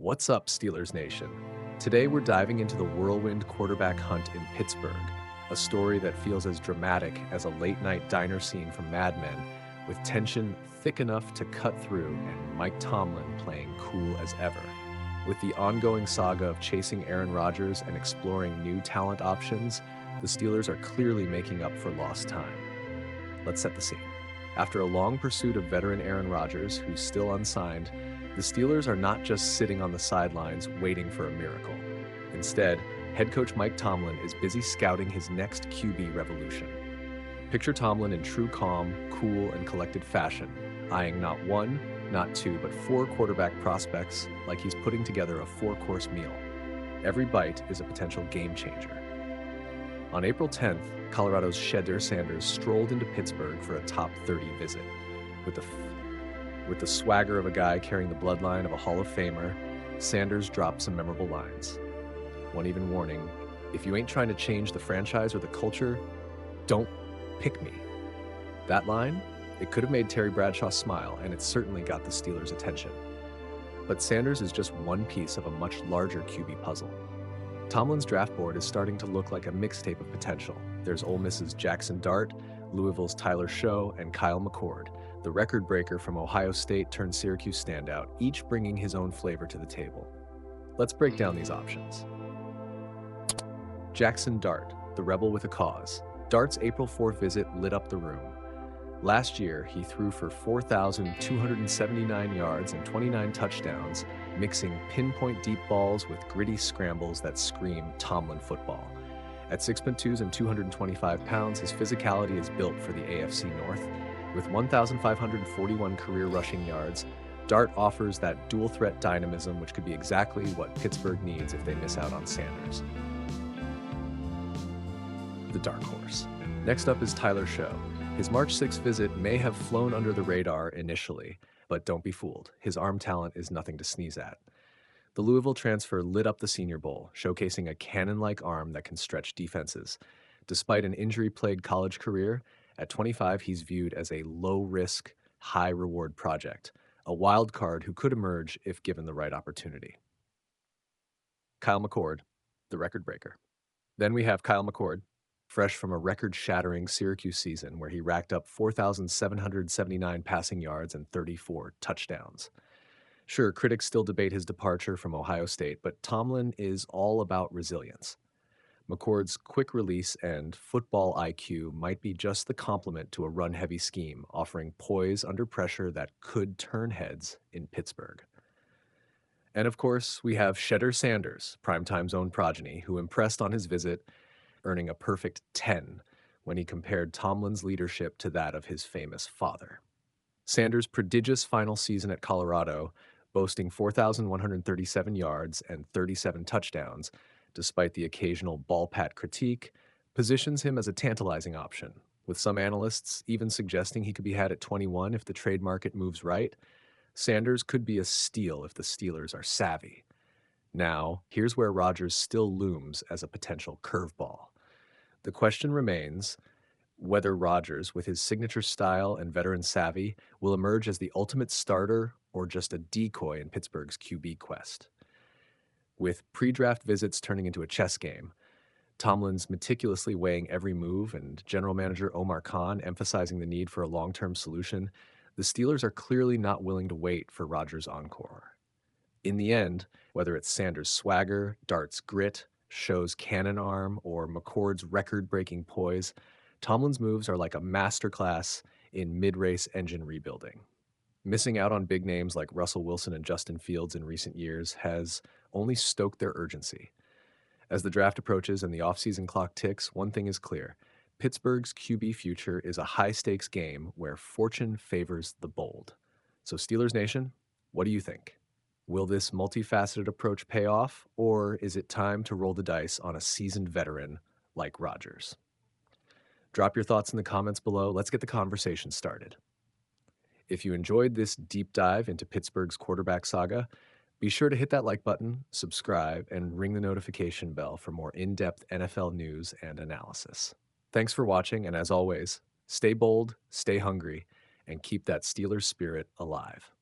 What's up, Steelers Nation? Today we're diving into the whirlwind quarterback hunt in Pittsburgh, a story that feels as dramatic as a late-night diner scene from Mad Men, with tension thick enough to cut through and Mike Tomlin playing cool as ever. With the ongoing saga of chasing Aaron Rodgers and exploring new talent options, the Steelers are clearly making up for lost time. Let's set the scene. After a long pursuit of veteran Aaron Rodgers, who's still unsigned, the Steelers are not just sitting on the sidelines waiting for a miracle. Instead, head coach Mike Tomlin is busy scouting his next QB revolution. Picture Tomlin in true calm, cool, and collected fashion, eyeing not one, not two, but four quarterback prospects like he's putting together a four-course meal. Every bite is a potential game changer. On April 10th, Colorado's Shedeur Sanders strolled into Pittsburgh for a top 30 visit. With the swagger of a guy carrying the bloodline of a Hall of Famer, Sanders dropped some memorable lines. One even warning, if you ain't trying to change the franchise or the culture, don't pick me. That line, it could have made Terry Bradshaw smile, and it certainly got the Steelers' attention. But Sanders is just one piece of a much larger QB puzzle. Tomlin's draft board is starting to look like a mixtape of potential. There's Ole Miss's Jaxson Dart, Louisville's Tyler Shough, and Kyle McCord, the record breaker from Ohio State turned Syracuse standout, each bringing his own flavor to the table. Let's break down these options. Jaxson Dart, the rebel with a cause. Dart's April 4th visit lit up the room. Last year, he threw for 4,279 yards and 29 touchdowns, mixing pinpoint deep balls with gritty scrambles that scream Tomlin football. At 6'2" and 225 pounds, his physicality is built for the AFC North. With 1,541 career rushing yards, Dart offers that dual-threat dynamism which could be exactly what Pittsburgh needs if they miss out on Sanders. The dark horse. Next up is Tyler Shough. His March 6th visit may have flown under the radar initially, but don't be fooled. His arm talent is nothing to sneeze at. The Louisville transfer lit up the Senior Bowl, showcasing a cannon-like arm that can stretch defenses. Despite an injury-plagued college career, at 25 he's viewed as a low-risk, high-reward project, a wild card who could emerge if given the right opportunity. Kyle McCord, the record breaker. Then we have Kyle McCord, fresh from a record-shattering Syracuse season where he racked up 4,779 passing yards and 34 touchdowns. Sure, critics still debate his departure from Ohio State, but Tomlin is all about resilience. McCord's quick release and football IQ might be just the complement to a run-heavy scheme, offering poise under pressure that could turn heads in Pittsburgh. And of course, we have Shedeur Sanders, primetime's own progeny, who impressed on his visit, earning a perfect 10 when he compared Tomlin's leadership to that of his famous father. Sanders' prodigious final season at Colorado, boasting 4,137 yards and 37 touchdowns, despite the occasional ball-pat critique, positions him as a tantalizing option, with some analysts even suggesting he could be had at 21 if the trade market moves right. Sanders could be a steal if the Steelers are savvy. Now, here's where Rodgers still looms as a potential curveball. The question remains whether Rodgers, with his signature style and veteran savvy, will emerge as the ultimate starter or just a decoy in Pittsburgh's QB quest. With pre-draft visits turning into a chess game, Tomlin's meticulously weighing every move, and general manager Omar Khan emphasizing the need for a long-term solution, the Steelers are clearly not willing to wait for Rodgers' encore. In the end, whether it's Sanders' swagger, Dart's grit, Shough's cannon arm, or McCord's record-breaking poise, Tomlin's moves are like a masterclass in mid-race engine rebuilding. Missing out on big names like Russell Wilson and Justin Fields in recent years has only stoked their urgency. As the draft approaches and the offseason clock ticks, one thing is clear. Pittsburgh's QB future is a high-stakes game where fortune favors the bold. So Steelers Nation, what do you think? Will this multifaceted approach pay off, or is it time to roll the dice on a seasoned veteran like Rodgers? Drop your thoughts in the comments below. Let's get the conversation started. If you enjoyed this deep dive into Pittsburgh's quarterback saga, be sure to hit that like button, subscribe, and ring the notification bell for more in-depth NFL news and analysis. Thanks for watching, and as always, stay bold, stay hungry, and keep that Steelers spirit alive.